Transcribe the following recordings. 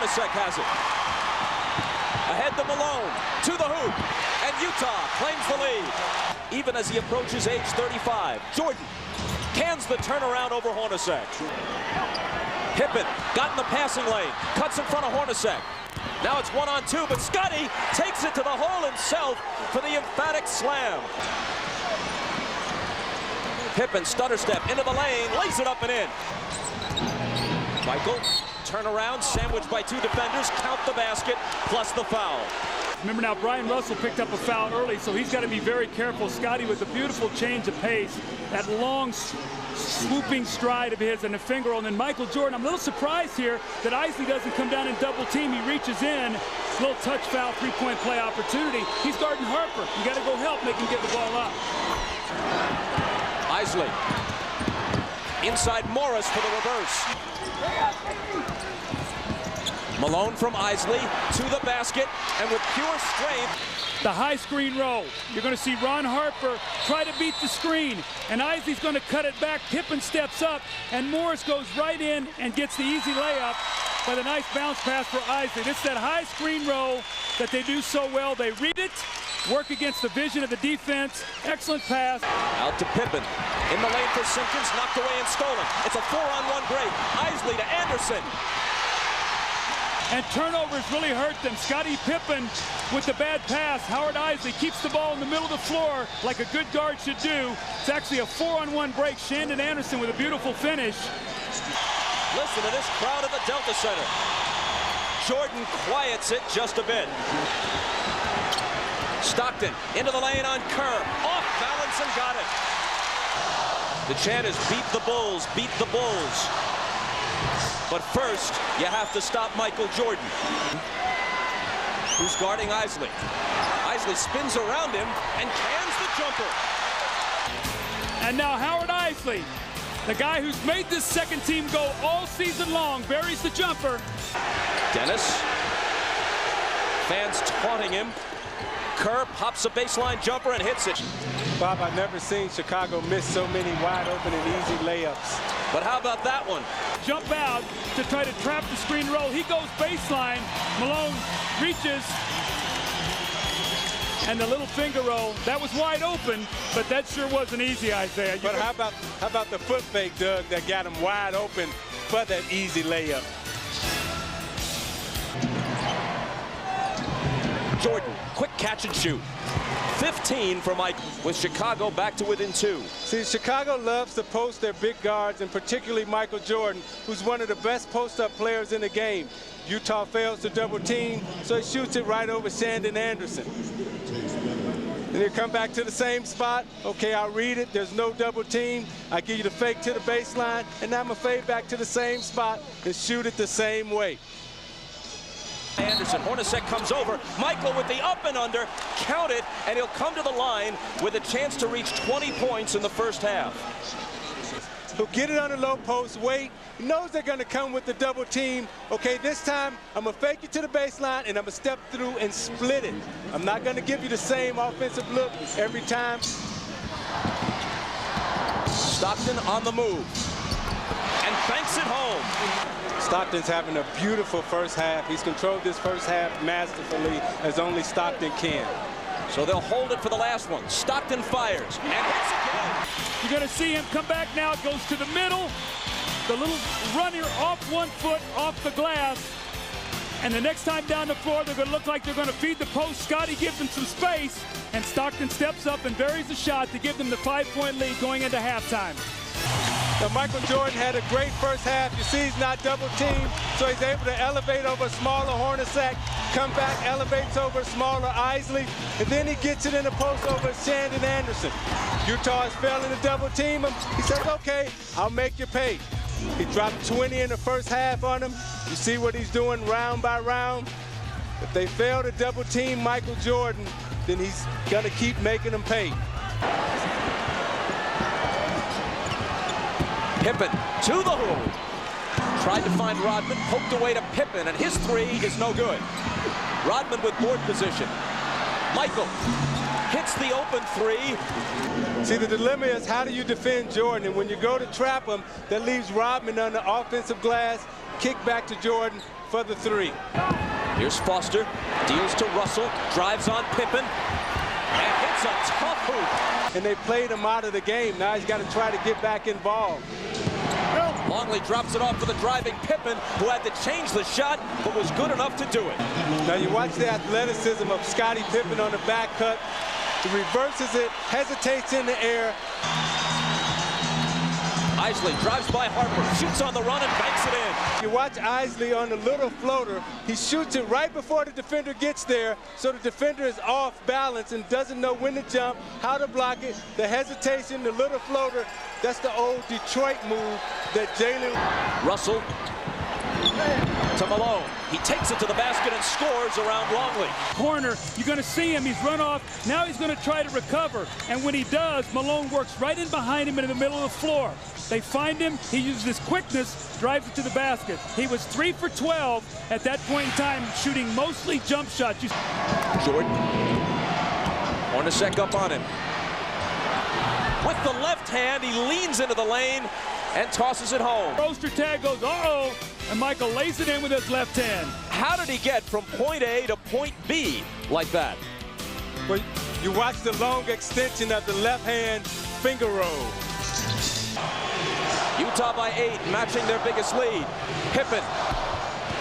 Hornacek has it. Ahead to Malone, to the hoop, and Utah claims the lead. Even as he approaches age 35, Jordan cans the turnaround over Hornacek. Pippen got in the passing lane, cuts in front of Hornacek. Now it's 1-on-2, but Scotty takes it to the hole himself for the emphatic slam. Pippen stutter step into the lane, lays it up and in. Michael, turn around, sandwiched by two defenders, count the basket, plus the foul. Remember now, Brian Russell picked up a foul early, so he's got to be very careful. Scotty with a beautiful change of pace, that long swooping stride of his and a finger roll. And then Michael Jordan, I'm a little surprised here that Isley doesn't come down and double team. He reaches in, little touch foul, three-point play opportunity. He's guarding Harper. You got to go help, make him get the ball up. Isley, inside Morris for the reverse. Malone from Isley to the basket, and with pure strength. The high screen roll. You're going to see Ron Harper try to beat the screen, and Isley's going to cut it back. Pippen steps up, and Morris goes right in and gets the easy layup by the nice bounce pass for Isley. This is that high screen roll that they do so well. They read it, work against the vision of the defense. Excellent pass. Out to Pippen. In the lane for Simpkins, knocked away and stolen. It's a 4-on-1 break. Isley to Anderson. And turnovers really hurt them. Scottie Pippen with the bad pass. Howard Isley keeps the ball in the middle of the floor like a good guard should do. It's actually a 4-on-1 break. Shandon Anderson with a beautiful finish. Listen to this crowd at the Delta Center. Jordan quiets it just a bit. Stockton into the lane on Kerr. Off balance and got it. The chant is beat the Bulls, beat the Bulls. But first, you have to stop Michael Jordan, who's guarding Isley. Isley spins around him and cans the jumper. And now Howard Isley, the guy who's made this second team go all season long, buries the jumper. Dennis, fans taunting him. Kerr pops a baseline jumper and hits it. Bob, I've never seen Chicago miss so many wide open and easy layups. But how about that one? Jump out to try to trap the screen roll. He goes baseline. Malone reaches. And the little finger roll, that was wide open, but that sure wasn't easy, Isaiah. But how about the foot fake, Doug, that got him wide open for that easy layup? Jordan, quick catch and shoot. 15 for Mike, with Chicago back to within 2. See, Chicago loves to post their big guards, and particularly Michael Jordan, who's one of the best post-up players in the game. Utah fails to double team, so he shoots it right over Shandon Anderson. Then you come back to the same spot. Okay, I'll read it. There's no double team. I give you the fake to the baseline, and now I'm going to fade back to the same spot and shoot it the same way. Anderson, Hornacek comes over. Michael with the up and under, count it, and he'll come to the line with a chance to reach 20 points in the first half. He'll get it on the low post, wait. He knows they're going to come with the double team. Okay, this time I'm going to fake it to the baseline, and I'm going to step through and split it. I'm not going to give you the same offensive look every time. Stockton on the move and banks it home. Stockton's having a beautiful first half. He's controlled this first half masterfully, as only Stockton can. So they'll hold it for the last one. Stockton fires and hits again. You're going to see him come back now. It goes to the middle. The little runner off 1 foot off the glass. And the next time down the floor, they're going to look like they're going to feed the post. Scotty gives them some space, and Stockton steps up and buries the shot to give them the 5-point lead going into halftime. Now, Michael Jordan had a great first half. You see he's not double teamed, so he's able to elevate over smaller Hornacek, come back, elevates over smaller Isley, and then he gets it in the post over Shandon Anderson. Utah is failing to double team him. He says, okay, I'll make you pay. He dropped 20 in the first half on him. You see what he's doing round by round. If they fail to double team Michael Jordan, then he's going to keep making them pay. Pippen to the hoop. Tried to find Rodman, poked away to Pippen, and his three is no good. Rodman with board position. Michael hits the open three. See, the dilemma is, how do you defend Jordan? And when you go to trap him, that leaves Rodman on the offensive glass. kick back to Jordan for the three. Here's Foster, deals to Russell, drives on Pippen, and hits a tough hoop. And they played him out of the game. Now he's got to try to get back involved. Longley drops it off for the driving Pippen, who had to change the shot, but was good enough to do it. Now you watch the athleticism of Scottie Pippen on the back cut. He reverses it, hesitates in the air. Isley drives by Harper, shoots on the run and banks it in. You watch Isley on the little floater. He shoots it right before the defender gets there, so the defender is off balance and doesn't know when to jump, how to block it. The hesitation, the little floater, that's the old Detroit move that Jalen. Russell to Malone. He takes it to the basket and scores around Longley. Corner, you're going to see him. He's run off. Now he's going to try to recover. And when he does, Malone works right in behind him in the middle of the floor. They find him. He uses his quickness, drives it to the basket. He was 3 for 12 at that point in time, shooting mostly jump shots. Jordan. Hornacek up on him. With the left hand, he leans into the lane and tosses it home. Roster tag goes, uh-oh, and Michael lays it in with his left hand. How did he get from point A to point B like that? Well, you watch the long extension of the left hand finger roll. Utah by 8, matching their biggest lead. Pippen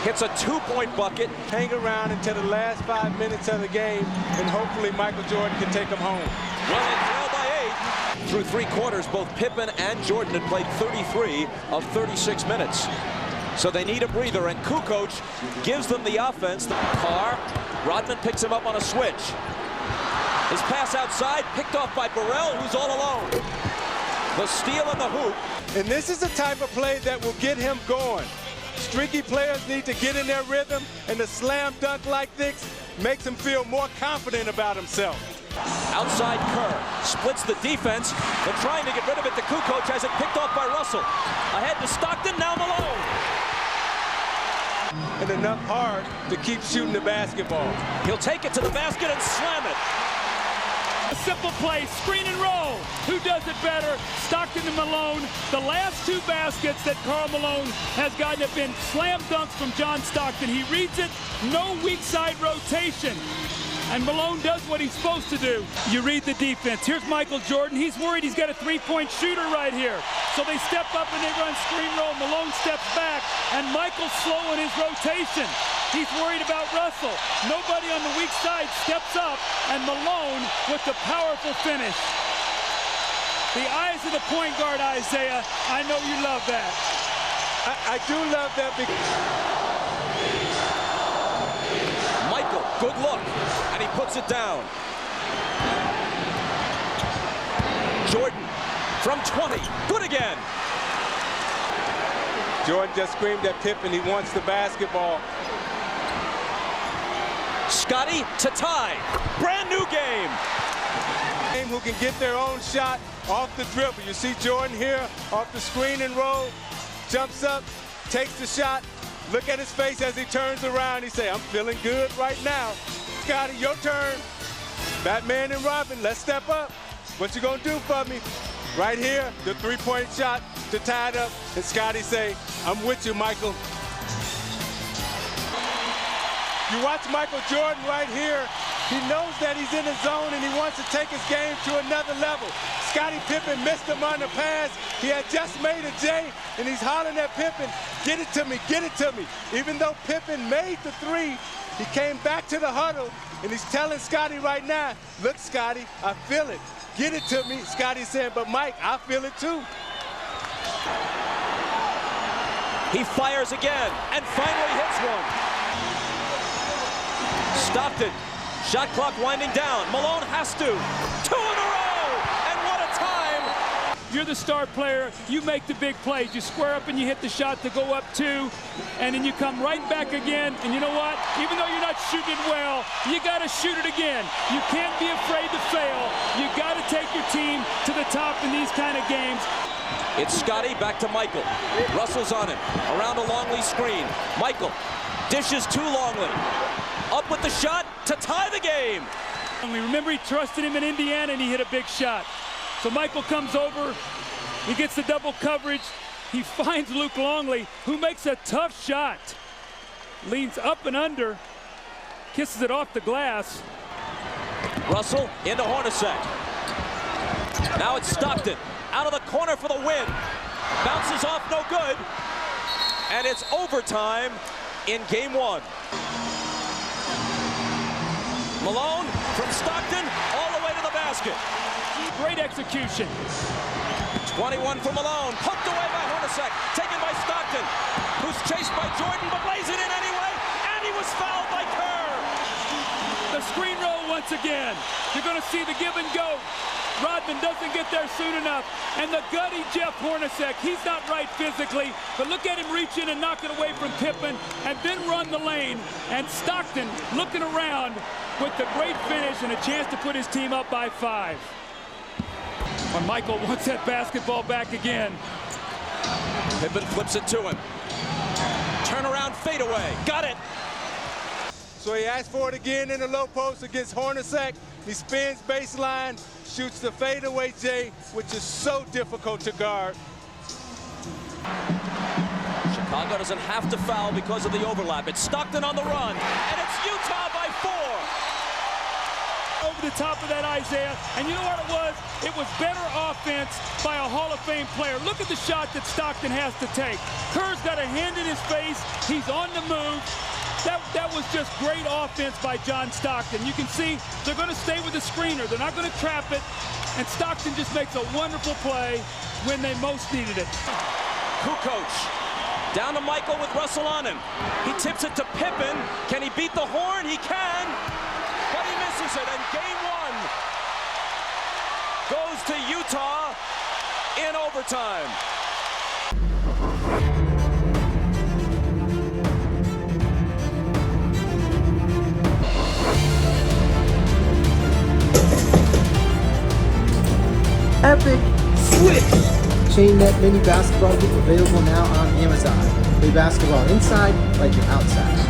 hits a 2-point bucket. Hang around until the last 5 minutes of the game, and hopefully Michael Jordan can take them home. Well, they trail by 8. Through 3 quarters, both Pippen and Jordan had played 33 of 36 minutes. So they need a breather, and Kukoc gives them the offense. Carr, Rodman picks him up on a switch. His pass outside, picked off by Burrell, who's all alone. The steal and the hoop. And this is the type of play that will get him going. Streaky players need to get in their rhythm, and the slam dunk like this makes him feel more confident about himself. Outside Kerr, splits the defense, but trying to get rid of it. The Kukoc has it picked off by Russell. Ahead to Stockton, now Malone. And enough hard to keep shooting the basketball. He'll take it to the basket and slam it. A simple play, screen and roll. Who does it better? Stockton and Malone. The last 2 baskets that Karl Malone has gotten have been slam dunks from John Stockton. He reads it, no weak side rotation. And Malone does what he's supposed to do. You read the defense. Here's Michael Jordan. He's worried he's got a 3-point shooter right here. So they step up and they run screen roll. Malone steps back, and Michael's slow in his rotation. He's worried about Russell. Nobody on the weak side steps up, and Malone with the powerful finish. The eyes of the point guard, Isaiah. I know you love that. I do love that because Michael, good look, and he puts it down. Jordan from 20, good again. Jordan just screamed at Pippen he wants the basketball. Scottie to tie, brand new game. Who can get their own shot off the dribble. You see Jordan here off the screen and roll, jumps up, takes the shot. Look at his face as he turns around. He say, I'm feeling good right now. Scottie, your turn. Batman and Robin, let's step up. What you gonna do for me? Right here, the 3-point shot to tie it up. And Scottie say, I'm with you, Michael. You watch Michael Jordan right here. He knows that he's in the zone and he wants to take his game to another level. Scottie Pippen missed him on the pass. He had just made a J, and he's hollering at Pippen, get it to me, get it to me. Even though Pippen made the 3, he came back to the huddle, and he's telling Scottie right now, look, Scottie, I feel it. Get it to me. Scottie saying, but Mike, I feel it too. He fires again and finally hits one. Stockton. Shot clock winding down. Malone has to. 2 in a row! And what a time! You're the star player. You make the big plays. You square up and you hit the shot to go up 2. And then you come right back again. And you know what? Even though you're not shooting it well, you got to shoot it again. You can't be afraid to fail. You got to take your team to the top in these kind of games. It's Scottie back to Michael. Russell's on him. Around a Longley screen. Michael dishes to Longley. Up with the shot to tie the game. Remember, he trusted him in Indiana, and he hit a big shot. So Michael comes over. He gets the double coverage. He finds Luke Longley, who makes a tough shot. Leans up and under, kisses it off the glass. Russell into Hornacek. Now it's Stockton out of the corner for the win. Bounces off, no good. And it's overtime in game one. Malone from Stockton all the way to the basket. Great execution. 21 for Malone, poked away by Hornacek, taken by Stockton, who's chased by Jordan, but lays it in anyway, and he was fouled by Kerr. The screen roll once again. You're going to see the give and go. Rodman doesn't get there soon enough. And the gutty Jeff Hornacek, he's not right physically, but look at him reach in and knock it away from Pippen, and then run the lane. And Stockton looking around with the great finish and a chance to put his team up by 5. When Michael wants that basketball back again. Pippen flips it to him. Turnaround fadeaway. Got it. So he asked for it again in the low post against Hornacek. He spins baseline, shoots the fadeaway J, which is so difficult to guard. Chicago doesn't have to foul because of the overlap. It's Stockton on the run, and it's Utah by 4. Over the top of that, Isaiah, and you know what it was? It was better offense by a Hall of Fame player. Look at the shot that Stockton has to take. Kerr's got a hand in his face. He's on the move. That was just great offense by John Stockton. You can see they're going to stay with the screener. They're not going to trap it. And Stockton just makes a wonderful play when they most needed it. Kukoc down to Michael with Russell on him. He tips it to Pippen. Can he beat the horn? He can. But he misses it. And game one goes to Utah in overtime. Epic Swish! Chain net mini basketball hoop available now on Amazon. Play basketball inside like you're outside.